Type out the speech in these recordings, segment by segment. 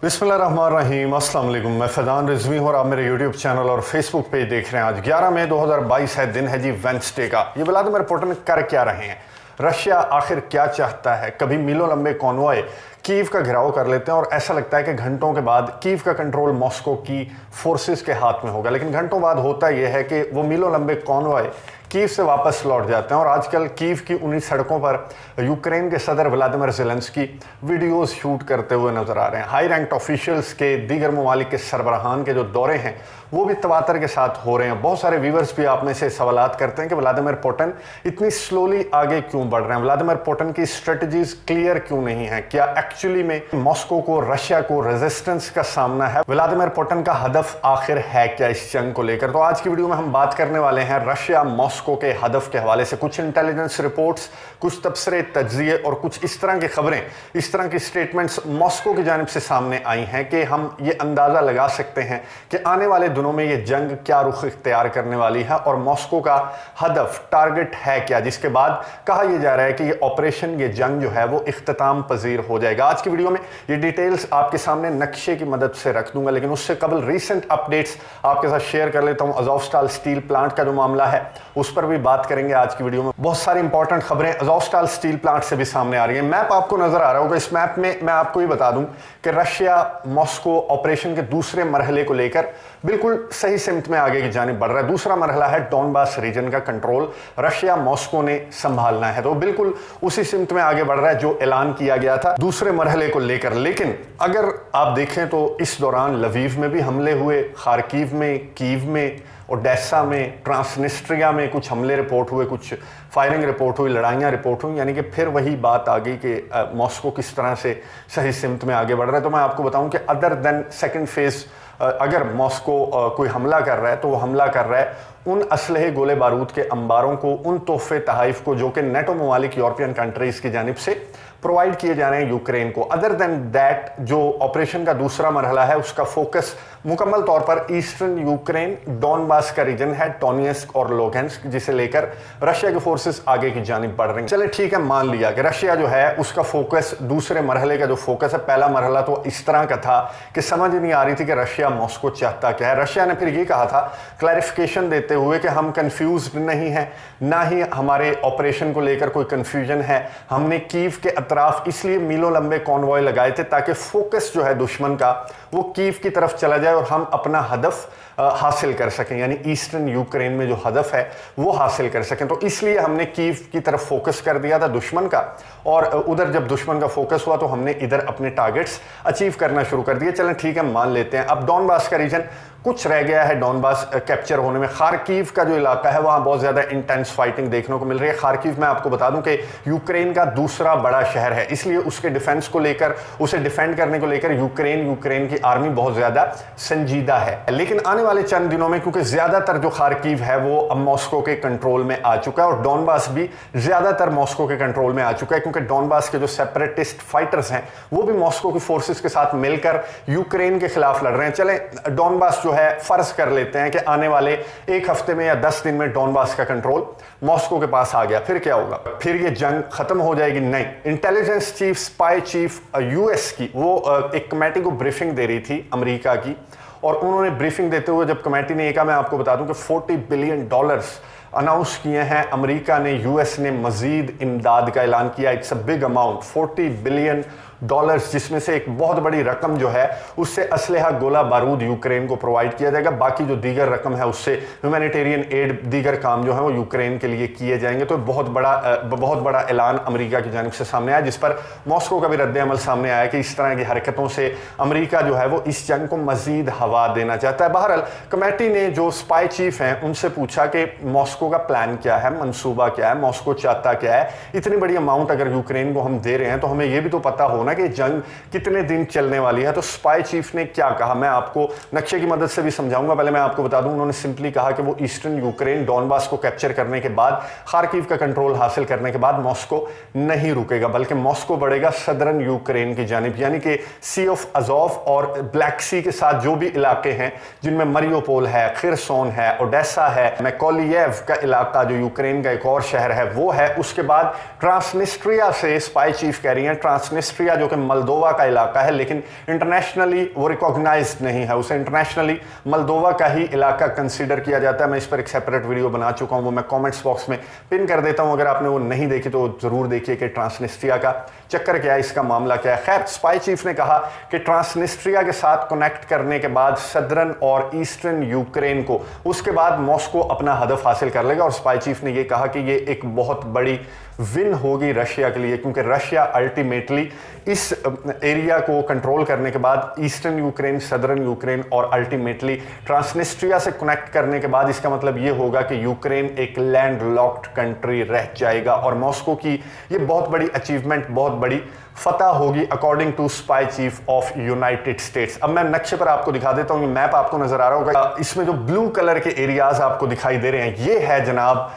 बिस्मिल्लाहिर्रहमानिर्रहीम, अस्सलाम वालेकुम। मैं फैज़ान रिजवी हूँ और आप मेरे यूट्यूब चैनल और फेसबुक पेज देख रहे हैं। आज 11 मई 2022 है, दिन है जी वेंसडे का। ये व्लादिमीर पुतिन कर क्या रहे हैं, रशिया आखिर क्या चाहता है? कभी मीलों लंबे कॉन्वॉय कीव का घेराव कर लेते हैं और ऐसा लगता है कि घंटों के बाद कीव का कंट्रोल मॉस्को की फोर्सेस के हाथ में होगा, लेकिन घंटों बाद होता यह है कि वो मीलों लंबे कॉन्वॉय कीव से वापस लौट जाते हैं। और आजकल कीव की उन्हीं सड़कों पर यूक्रेन के सदर व्लादिमीर ज़ेलेंस्की वीडियोस शूट करते हुए नजर आ रहे हैं। हाई रैंक्ड ऑफिशियल्स के, दीगर ममालिक के सरबराहान के जो दौरे हैं वो भी तवातर के साथ हो रहे हैं। बहुत सारे व्यूवर्स भी आप में से सवालात करते हैं कि व्लादिमीर पुतिन इतनी स्लोली आगे क्यों बढ़ रहे हैं, व्लादिमीर पुतिन की स्ट्रेटजीज क्लियर क्यों नहीं है, क्या एक्चुअली में मॉस्को को, रशिया को रेजिस्टेंस का सामना है, व्लादिमीर पुतिन का हदफ आखिर है क्या इस जंग को लेकर? तो आज की वीडियो में हम बात करने वाले हैं रशिया मॉस्को के हदफ के हवाले से। कुछ इंटेलिजेंस रिपोर्ट्स, कुछ तबसरे, तज्जिए और कुछ इस तरह की खबरें, इस तरह की स्टेटमेंट्स मॉस्को की जानिब से सामने आई हैं कि हम ये अंदाजा लगा सकते हैं कि आने वाले दिनों में ये जंग क्या रुख इख्तियार करने वाली है और मॉस्को का हदफ, टारगेट है क्या, जिसके बाद कहा यह जा रहा है कि ये ऑपरेशन, ये जंग जो है वो इख्तिताम पजीर हो जाएगा। आज की वीडियो में ये डिटेल्स आपके सामने नक्शे की मदद से रख दूंगा, लेकिन उससे कबल रीसेंट अपडेट्स आपके साथ शेयर कर लेता हूं। अज़ोवस्टाल स्टील प्लांट का जो मामला है उस पर भी बात करेंगे आज की वीडियो में। बहुत सारी इंपॉर्टेंट खबरें अज़ोवस्टाल स्टील प्लांट से भी सामने आ रही हैं। मैप आपको नजर आ रहा होगा, इस मैप में मैं आपको ये बता दूं कि रशिया मॉस्को ऑपरेशन के दूसरे मरहले को लेकर बिल्कुल सही सिमत में आगे की जानिब बढ़ रहा है। दूसरा मरहला है डॉनबास रीजन का कंट्रोल रशिया मॉस्को ने संभालना है, तो बिल्कुल उसी सिमत में आगे बढ़ रहा है जो ऐलान किया गया था दूसरे मरहले को लेकर। लेकिन अगर आप देखें तो इस दौरान लवीव में भी हमले हुए, खार्किव में, कीव में, ओडेसा में, ट्रांसनिस्ट्रिया में कुछ हमले रिपोर्ट हुए, कुछ फायरिंग रिपोर्ट हुई, लड़ाइयाँ रिपोर्ट हुई, यानी कि फिर वही बात आ गई कि मॉस्को किस तरह से सही सिमत में आगे बढ़ रहा है। तो मैं आपको बताऊं कि अदर देन सेकंड फेज, अगर मॉस्को कोई हमला कर रहा है तो वो हमला कर रहा है उन असलहे, गोले बारूद के अंबारों को, उन तोहफे तहाइफ को जो कि नेटो ममालिक यूरोपियन कंट्रीज की जानिब से प्रोवाइड किए जा रहे हैं यूक्रेन को। अदर देन दैट, जो ऑपरेशन का दूसरा मरहला है उसका फोकस मुकम्मल तौर पर ईस्टर्न यूक्रेन, डॉनबास का रीजन है, डोनेट्स्क और लुहांस्क, जिसे लेकर रशिया के फोर्सेस आगे की जानिब बढ़ रहे हैं। चले ठीक है, मान लिया कि रशिया जो है उसका फोकस, दूसरे मरहले का जो फोकस है, पहला मरहला तो इस तरह का था कि समझ नहीं आ रही थी कि रशिया मॉस्को चाहता क्या है। रशिया ने फिर ये कहा था क्लैरिफिकेशन देते हुए कि हम कंफ्यूज नहीं हैं, ना ही हमारे ऑपरेशन को लेकर कोई कंफ्यूजन है। हमने कीव के अतराफ इसलिए मीलों लंबे कॉन्वॉय लगाए थे ताकि फोकस जो है दुश्मन का वो कीव की तरफ चला जाए और हम अपना हदफ हासिल कर सकें, यानी ईस्टर्न यूक्रेन में जो हदफ है वो हासिल कर सकें। तो इसलिए हमने कीव की तरफ फोकस कर दिया था दुश्मन का, और उधर जब दुश्मन का फोकस हुआ तो हमने इधर अपने टारगेट्स अचीव करना शुरू कर दिए। चलें ठीक है, मान लेते हैं। अब डॉनबास का रीजन कुछ रह गया है डॉनबास कैप्चर होने में। खार्किव का जो इलाका है वहाँ बहुत ज़्यादा इंटेंस फाइटिंग देखने को मिल रही है। खार्किव मैं आपको बता दूं कि यूक्रेन का दूसरा बड़ा शहर है, इसलिए उसके डिफेंस को लेकर, उसे डिफेंड करने को लेकर यूक्रेन की आर्मी बहुत ज़्यादा संजीदा है। लेकिन आने वाले चंद दिनों में, क्योंकि ज़्यादातर जो खार्किव है वो अब मॉस्को के कंट्रोल में आ चुका है और डॉनबास भी ज़्यादातर मॉस्को के कंट्रोल में आ चुका है, क्योंकि डॉनबास के जो सेपरेटिस्ट फाइटर्स हैं वो भी मॉस्को की फोर्सेस के साथ मिलकर यूक्रेन के खिलाफ लड़ रहे हैं। चलें डॉनबास है, फर्ज कर लेते हैं कि आने वाले एक हफ्ते में या 10 दिन में डॉनबास का कंट्रोल मॉस्को के पास आ गया, फिर क्या होगा? फिर ये जंग खत्म हो जाएगी? नहीं। Intelligence chief, spy chief US की, वो एक कमेटी को ब्रीफिंग दे रही थी अमेरिका की, और उन्होंने ब्रीफिंग देते हुए जब कमेटी ने कहा, मैं आपको बता दूं कि $40 बिलियन अनाउंस किए हैं अमेरिका ने, यूएस ने मजीद इमदाद का ऐलान किया। It's a big amount, $40 billion, जिसमें से एक बहुत बड़ी रकम जो है उससे असलहा, गोला बारूद यूक्रेन को प्रोवाइड किया जाएगा। बाकी जो दीगर रकम है उससे ह्यूमैनिटेरियन एड, दीगर काम जो है वो यूक्रेन के लिए किए जाएंगे। तो बहुत बड़ा ऐलान अमेरिका की जानिब से सामने आया, जिस पर मॉस्को का भी रद्द अमल सामने आया कि इस तरह की हरकतों से अमेरिका जो है वो इस जंग को मजीद हवा देना चाहता है। बहरहाल कमेटी ने जो स्पाई चीफ हैं उनसे पूछा कि मॉस्को का प्लान क्या है, मंसूबा क्या है, मॉस्को चाहता क्या है? इतनी बड़ी अमाउंट अगर यूक्रेन को हम दे रहे हैं तो हमें यह भी तो पता होना कि जंग कितने दिन चलने वाली है। तो स्पाई चीफ ने क्या कहा, मैं आपको नक्शे की मदद से भी समझाऊंगा। पहले मैं आपको बता दूं, उन्होंने सिंपली कहा कि वो ईस्टर्न यूक्रेन, डॉनबास को कैप्चर करने के बाद, खार्किव का कंट्रोल हासिल करने के बाद मॉस्को नहीं रुकेगा, बल्कि मॉस्को बढ़ेगा सदर्न यूक्रेन की जानिब, यानी कि सी ऑफ अजोव और ब्लैक सी के साथ जो भी इलाके हैं जिनमें मरियोपोल है, खिरसोन है, ओडेसा है, मैकोलियेव का इलाका जो यूक्रेन का एक और शहर है वो है। उसके बाद ट्रांसनिस्ट्रिया से, स्पाई चीफ कह रही हैं, ट्रांसनिस्ट्रिया जो कि मलदोवा का इलाका है, लेकिन इंटरनेशनली वो रिकॉग्नाइज्ड नहीं है, उसे इंटरनेशनली मलदोवा का ही इलाका कंसीडर किया जाता है। मैं इस पर एक सेपरेट वीडियो बना चुका हूं, वो मैं कमेंट्स बॉक्स में पिन कर देता हूं, अगर आपने वो नहीं देखी तो जरूर देखिए कि ट्रांसनिस्ट्रिया का चक्कर क्या है, इसका मामला क्या है। खैर, स्पाई चीफ ने कहा कि ट्रांसनिस्ट्रिया के साथ कनेक्ट करने के बाद सदर्न और ईस्टर्न यूक्रेन को, उसके बाद मॉस्को अपना हदफ हासिल कर लेगा। और स्पाई चीफ ने यह कहा कि ये एक बहुत बड़ी विन होगी रशिया के लिए, क्योंकि रशिया अल्टीमेटली इस एरिया को कंट्रोल करने के बाद ईस्टर्न यूक्रेन, सदर्न यूक्रेन और अल्टीमेटली ट्रांसनिस्ट्रिया से कनेक्ट करने के बाद इसका मतलब ये होगा कि यूक्रेन एक लैंड लॉक्ड कंट्री रह जाएगा। और मॉस्को की ये बहुत बड़ी अचीवमेंट, बहुत बड़ी फतह होगी according to spy chief of United States. अब मैं नक्शे पर आपको दिखा देता हूं, मैप आपको नजर आ रहा होगा, इसमें जो ब्लू कलर के एरियाज आपको दिखाई दे रहे हैं, ये है जनाब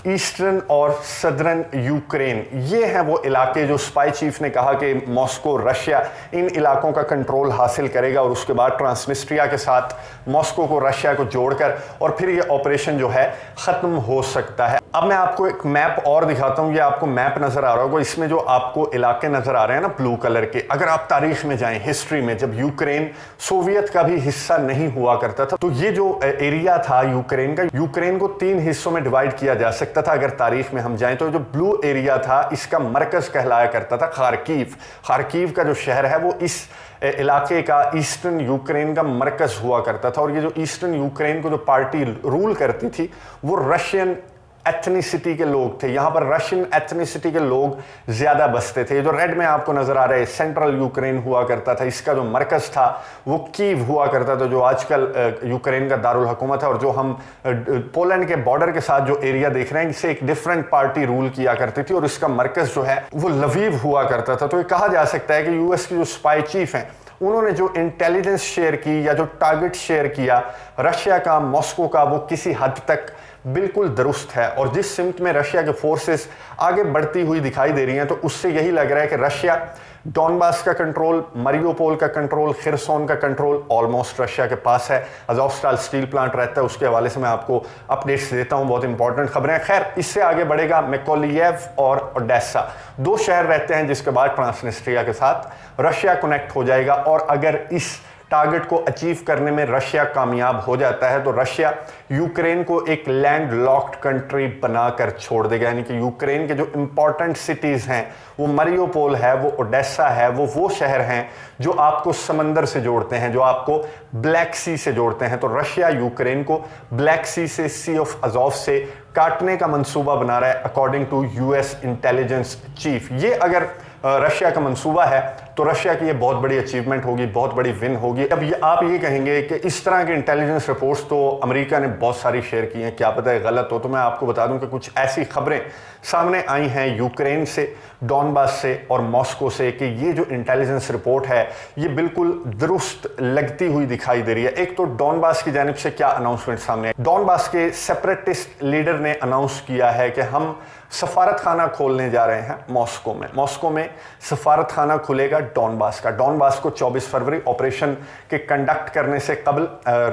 ईस्टर्न और सदर्न यूक्रेन। ये हैं वो इलाके जो स्पाई चीफ ने कहा कि मॉस्को, रशिया इन इलाकों का कंट्रोल हासिल करेगा और उसके बाद ट्रांसनिस्ट्रिया के साथ मॉस्को को, रशिया को जोड़कर और फिर ये ऑपरेशन जो है खत्म हो सकता है। अब मैं आपको एक मैप और दिखाता हूं, ये आपको मैप नजर आ रहा होगा, इसमें जो आपको इलाके नजर आ रहे हैं ना ब्लू कलर के, अगर आप तारीख में जाएं, हिस्ट्री में, जब यूक्रेन सोवियत का भी हिस्सा नहीं हुआ करता था, तो ये जो एरिया था यूक्रेन का, यूक्रेन को 3 हिस्सों में डिवाइड किया जा सकता था। अगर तारीख में हम जाएं तो जो ब्लू एरिया था इसका मरकज कहलाया करता था खार्किव। खार्किव का जो शहर है वो इस इलाके का, ईस्टर्न यूक्रेन का मरकज हुआ करता था। और ये जो ईस्टर्न यूक्रेन को जो पार्टी रूल करती थी वो रशियन एथनिसिटी के लोग थे। यहां पर रशियन एथनिसिटी के लोग ज्यादा बसते थे। जो रेड में आपको नजर आ रहा है सेंट्रल यूक्रेन हुआ करता था, इसका जो मरकज था वो कीव हुआ करता था, जो आजकल यूक्रेन का दारुल हुकूमत है। और जो हम पोलैंड के बॉर्डर के साथ जो एरिया देख रहे हैं, इसे एक डिफरेंट पार्टी रूल किया करती थी और इसका मरकज जो है वो लवीव हुआ करता था। तो ये कहा जा सकता है कि यूएस की जो स्पाई चीफ हैं, उन्होंने जो इंटेलिजेंस शेयर की या जो टारगेट शेयर किया रशिया का, मॉस्को का, वो किसी हद तक बिल्कुल दुरुस्त है। और जिस सिमत में रशिया के फोर्सेस आगे बढ़ती हुई दिखाई दे रही हैं, तो उससे यही लग रहा है कि रशिया डॉनबास का कंट्रोल, मरियोपोल का कंट्रोल, खिरसोन का कंट्रोल ऑलमोस्ट रशिया के पास है। अज़ोवस्टाल स्टील प्लांट रहता है, उसके हवाले से मैं आपको अपडेट्स देता हूं, बहुत इंपॉर्टेंट खबरें। खैर, इससे आगे बढ़ेगा मैकोलिएव और ओडेसा, 2 शहर रहते हैं जिसके बाद ट्रांसनिस्ट्रिया के साथ रशिया कनेक्ट हो जाएगा। और अगर इस टारगेट को अचीव करने में रशिया कामयाब हो जाता है तो रशिया यूक्रेन को एक लैंड लॉक्ड कंट्री बनाकर छोड़ देगा। यानी कि यूक्रेन के जो इंपॉर्टेंट सिटीज हैं, वो मरियोपोल है, वो ओडेसा है, वो शहर हैं जो आपको समंदर से जोड़ते हैं, जो आपको ब्लैक सी से जोड़ते हैं। तो रशिया यूक्रेन को ब्लैक सी से, सी ऑफ अजोव से काटने का मंसूबा बना रहा है according to US intelligence chief. ये अगर रशिया का मंसूबा है तो रशिया की ये बहुत बड़ी अचीवमेंट होगी, बहुत बड़ी विन होगी। अब आप ये कहेंगे कि इस तरह के इंटेलिजेंस रिपोर्ट्स तो अमेरिका ने बहुत सारी शेयर की हैं, क्या पता है गलत हो। तो मैं आपको बता दूं कि कुछ ऐसी खबरें सामने आई हैं यूक्रेन से, डॉनबास से और मॉस्को से कि ये जो इंटेलिजेंस रिपोर्ट है ये बिल्कुल दुरुस्त लगती हुई दिखाई दे रही है। एक तो डॉनबास की जानिब से क्या अनाउंसमेंट सामने आई, डॉनबास के सेपरेटिस्ट लीडर ने अनाउंस किया है कि हम सफारत खाना खोलने जा रहे हैं मॉस्को में। मॉस्को में सफारत खाना खुलेगा डॉनबास का। डॉनबास को 24 फरवरी ऑपरेशन के कंडक्ट करने से कबल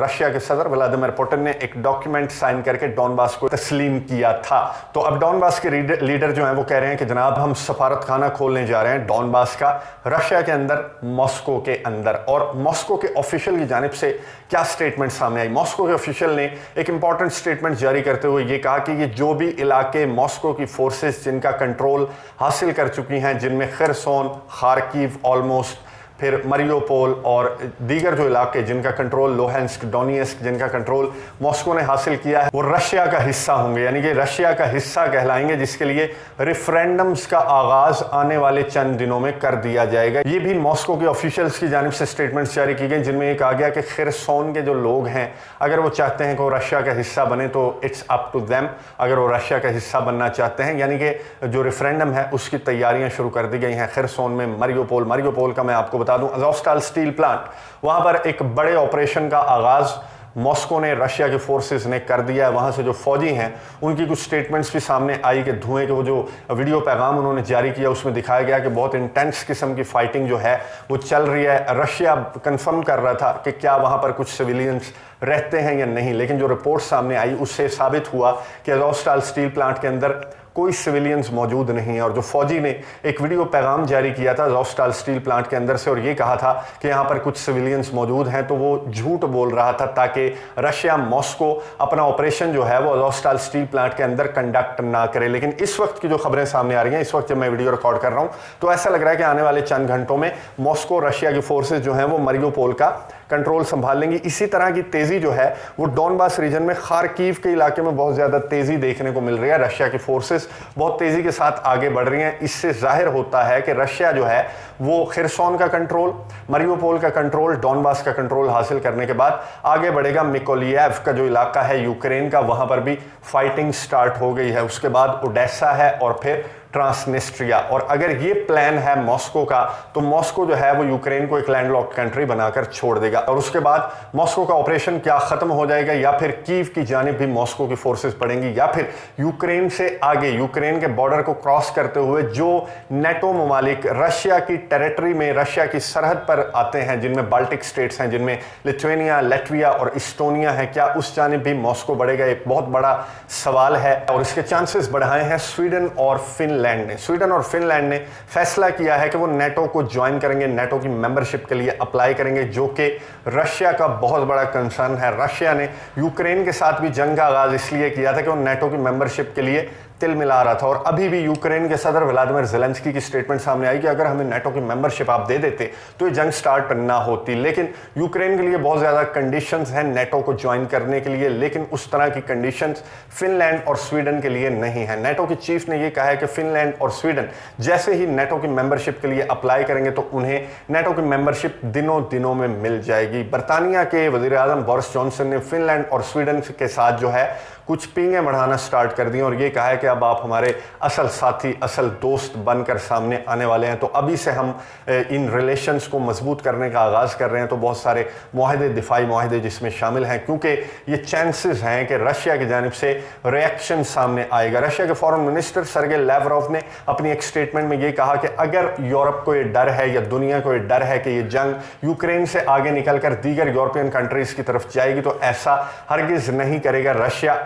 रशिया के सदर व्लादिमीर पुतिन ने एक डॉक्यूमेंट साइन करके डॉनबास को तस्लीम किया था। तो अब डॉनबास के लीडर जो हैं वो कह रहे हैं कि जनाब हम सफारत खाना खोलने जा रहे हैं डॉनबास का, रशिया के अंदर, मॉस्को के अंदर। और मॉस्को के ऑफिशियल की जानिब से क्या स्टेटमेंट सामने आई, मॉस्को के ऑफिशियल ने एक इंपॉर्टेंट स्टेटमेंट जारी करते हुए ये कहा कि ये जो भी इलाके मॉस्को की फोर्सेस जिनका कंट्रोल हासिल कर चुकी हैं, जिनमें खिरसोन, खार्किव ऑलमोस्ट, फिर मरियोपोल और दीगर जो इलाके जिनका कंट्रोल, लोहेंस्क, डोनेट्स्क जिनका कंट्रोल मॉस्को ने हासिल किया है, वो रशिया का हिस्सा होंगे, यानी कि रशिया का हिस्सा कहलाएंगे, जिसके लिए रेफरेंडम्स का आगाज आने वाले चंद दिनों में कर दिया जाएगा। ये भी मॉस्को के ऑफिशियल्स की जानिब से स्टेटमेंट्स जारी की गई, जिनमें ये कहा गया कि खिरसोन के जो लोग हैं अगर वो चाहते हैं कि वो रशिया का हिस्सा बने तो इट्स अप टू देम। अगर वो रशिया का हिस्सा बनना चाहते हैं, यानी कि जो रेफरेंडम है उसकी तैयारियां शुरू कर दी गई हैं खिरसोन में। मरियोपोल का मैं आपको बता दूं, अज़ोवस्टाल स्टील प्लांट, वहां पर एक बड़े ऑपरेशन का आगाज मॉस्को ने, रशिया के फोर्सेस ने कर दिया है। वहां से जो फौजी हैं उनकी कुछ स्टेटमेंट्स भी सामने आई कि धुएं के वो जो वीडियो पैगाम उन्होंने जारी किया उसमें दिखाया गया कि बहुत इंटेंस किस्म की फाइटिंग जो है वो चल रही है। रशिया कंफर्म कर रहा था कि क्या वहां पर कुछ सिविलियंस रहते हैं या नहीं, लेकिन जो रिपोर्ट सामने आई उससे साबित हुआ कि अज़ोवस्टाल स्टील प्लांट के अंदर कोई सिविलियंस मौजूद नहीं है। और जो फौजी ने एक वीडियो पैगाम जारी किया था अज़ोवस्टाल स्टील प्लांट के अंदर से और ये कहा था कि यहाँ पर कुछ सिविलियंस मौजूद हैं, तो वो झूठ बोल रहा था ताकि रशिया मॉस्को अपना ऑपरेशन जो है वो अज़ोवस्टाल स्टील प्लांट के अंदर कंडक्ट ना करे। लेकिन इस वक्त की जो खबरें सामने आ रही हैं, इस वक्त जब मैं वीडियो रिकॉर्ड कर रहा हूं, तो ऐसा लग रहा है कि आने वाले चंद घंटों में मॉस्को रशिया की फोर्सेस जो हैं वो मारियोपोल का कंट्रोल संभाल लेंगी। इसी तरह की तेजी जो है वो डॉनबास रीजन में खार्किव के इलाके में बहुत ज्यादा तेजी देखने को मिल रही है। रशिया की फोर्सेस बहुत तेजी के साथ आगे बढ़ रही हैं। इससे जाहिर होता है कि रशिया जो है वो खिरसोन का कंट्रोल, मारियोपोल का कंट्रोल, डॉनबास का कंट्रोल हासिल करने के बाद आगे बढ़ेगा। मिकोलिएव का जो इलाका है यूक्रेन का, वहां पर भी फाइटिंग स्टार्ट हो गई है। उसके बाद ओडेसा है और फिर ट्रांसनिस्ट्रिया। और अगर ये प्लान है मॉस्को का, तो मॉस्को जो है वो यूक्रेन को एक लैंडलॉक्ड कंट्री बनाकर छोड़ देगा और उसके बाद मॉस्को का ऑपरेशन क्या खत्म हो जाएगा, या फिर कीव की जानिब भी मॉस्को की फोर्सेस पड़ेंगी, या फिर यूक्रेन से आगे यूक्रेन के बॉर्डर को क्रॉस करते हुए जो नेटो ममालिक रशिया की टेरिटरी में, रशिया की सरहद पर आते हैं, जिनमें बाल्टिक स्टेट्स हैं, जिनमें लिथुआनिया, लैटविया और इस्टोनिया है, क्या उस जानिब भी मॉस्को बढ़ेगा? एक बहुत बड़ा सवाल है और इसके चांसेस बढ़ाए हैं स्वीडन और फिनलैंड ने। स्वीडन और फिनलैंड ने फैसला किया है कि वो नेटो को ज्वाइन करेंगे, नेटो की मेंबरशिप के लिए अप्लाई करेंगे, जो कि रशिया का बहुत बड़ा कंसर्न है। रशिया ने यूक्रेन के साथ भी जंग का आगाज इसलिए किया था कि वो नेटो की मेंबरशिप के लिए तिल मिला रहा था। और अभी भी यूक्रेन के सदर व्लादिमीर ज़ेलेंस्की की स्टेटमेंट सामने आई कि अगर हमें नेटो की मेंबरशिप आप दे देते तो ये जंग स्टार्ट ना होती। लेकिन यूक्रेन के लिए बहुत ज़्यादा कंडीशंस हैं नेटो को ज्वाइन करने के लिए, लेकिन उस तरह की कंडीशंस फिनलैंड और स्वीडन के लिए नहीं है। नेटो की चीफ ने यह कहा है कि फिनलैंड और स्वीडन जैसे ही नेटो की मेंबरशिप के लिए अप्लाई करेंगे तो उन्हें नेटो की मेंबरशिप दिनों दिनों में मिल जाएगी। बरतानिया के वज़ीर आज़म बोरिस जॉनसन ने फिनलैंड और स्वीडन के साथ जो है कुछ पींगें बढ़ाना स्टार्ट कर दी और ये कहा है कि अब आप हमारे असल साथी, असल दोस्त बनकर सामने आने वाले हैं। तो अभी से हम इन रिलेशंस को मजबूत करने का आगाज़ कर रहे हैं। तो बहुत सारे मुआहदे, दिफाई मुआहदे जिसमें शामिल हैं, क्योंकि ये चांसेस हैं कि रशिया की जानिब से रिएक्शन सामने आएगा। रशिया के फॉरेन मिनिस्टर सर्गे लैवरोव ने अपनी एक स्टेटमेंट में ये कहा कि अगर यूरोप को ये डर है या दुनिया को ये डर है कि ये जंग यूक्रेन से आगे निकलकर दीगर यूरोपियन कंट्रीज़ की तरफ जाएगी, तो ऐसा हरगिज़ नहीं करेगा रशिया।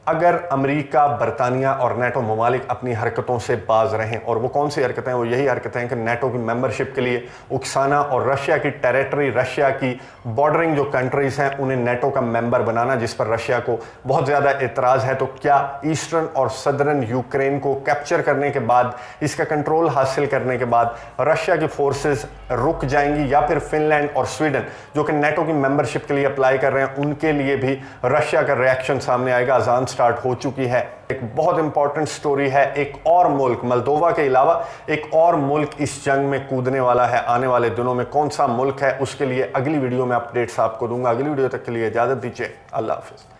अगर अमेरिका, बरतानिया और नेटो ममालिक अपनी हरकतों से बाज रहें। और वो कौन सी हरकतें हैं? वो यही हरकतें हैं कि नेटो की मेंबरशिप के लिए उकसाना और रशिया की टेरिटरी, रशिया की बॉर्डरिंग जो कंट्रीज़ हैं उन्हें नेटो का मेंबर बनाना, जिस पर रशिया को बहुत ज़्यादा एतराज़ है। तो क्या ईस्टर्न और सदर्न यूक्रेन को कैप्चर करने के बाद, इसका कंट्रोल हासिल करने के बाद रशिया की फोर्सेस रुक जाएंगी, या फिर फिनलैंड और स्वीडन जो कि नेटो की मेंबरशिप के लिए अप्लाई कर रहे हैं उनके लिए भी रशिया का रिएक्शन सामने आएगा? अजान स्टार्ट हो चुकी है। एक बहुत इंपॉर्टेंट स्टोरी है। एक और मुल्क, मोल्दोवा के अलावा एक और मुल्क इस जंग में कूदने वाला है आने वाले दिनों में। कौन सा मुल्क है उसके लिए अगली वीडियो में अपडेट्स आपको दूंगा। अगली वीडियो तक के लिए इजाजत दीजिए। अल्लाह हाफिज।